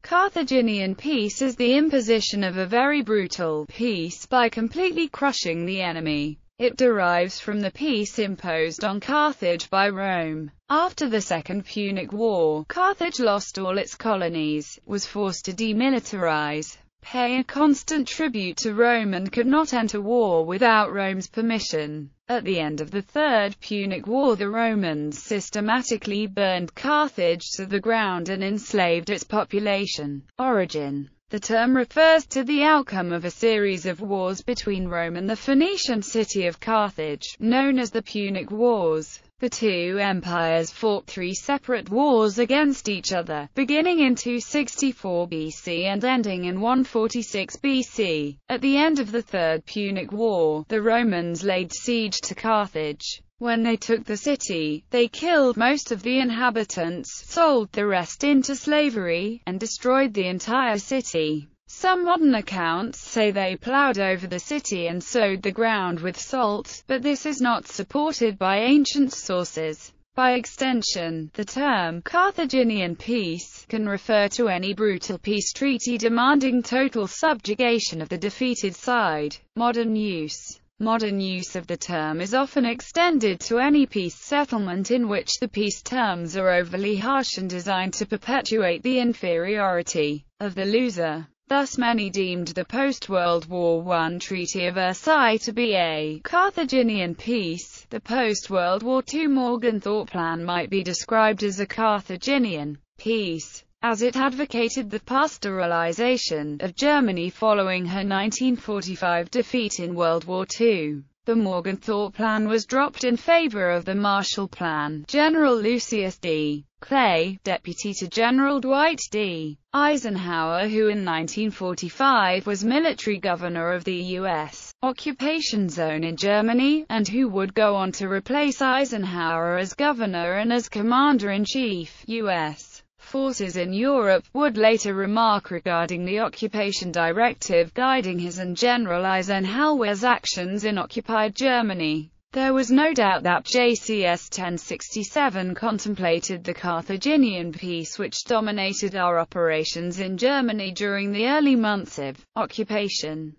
Carthaginian peace is the imposition of a very brutal peace by completely crushing the enemy. It derives from the peace imposed on Carthage by Rome. After the Second Punic War, Carthage lost all its colonies, was forced to demilitarize, pay a constant tribute to Rome, and could not enter war without Rome's permission. At the end of the Third Punic War, the Romans systematically burned Carthage to the ground and enslaved its population. Origin: the term refers to the outcome of a series of wars between Rome and the Phoenician city of Carthage, known as the Punic Wars. The two empires fought three separate wars against each other, beginning in 264 BC and ending in 146 BC. At the end of the Third Punic War, the Romans laid siege to Carthage. When they took the city, they killed most of the inhabitants, sold the rest into slavery, and destroyed the entire city. Some modern accounts say they plowed over the city and sowed the ground with salt, but this is not supported by ancient sources. By extension, the term Carthaginian peace can refer to any brutal peace treaty demanding total subjugation of the defeated side. Modern use of the term is often extended to any peace settlement in which the peace terms are overly harsh and designed to perpetuate the inferiority of the loser. Thus many deemed the post-World War I Treaty of Versailles to be a Carthaginian peace. The post-World War II Morgenthau Plan might be described as a Carthaginian peace, as it advocated the pastoralization of Germany following her 1945 defeat in World War II. The Morgenthau Plan was dropped in favor of the Marshall Plan. General Lucius D. Clay, deputy to General Dwight D. Eisenhower, who in 1945 was military governor of the U.S. occupation zone in Germany, and who would go on to replace Eisenhower as governor and as commander-in-chief, U.S. forces in Europe, would later remark regarding the occupation directive guiding his and General Eisenhower's actions in occupied Germany. There was no doubt that JCS 1067 contemplated the Carthaginian peace which dominated our operations in Germany during the early months of occupation.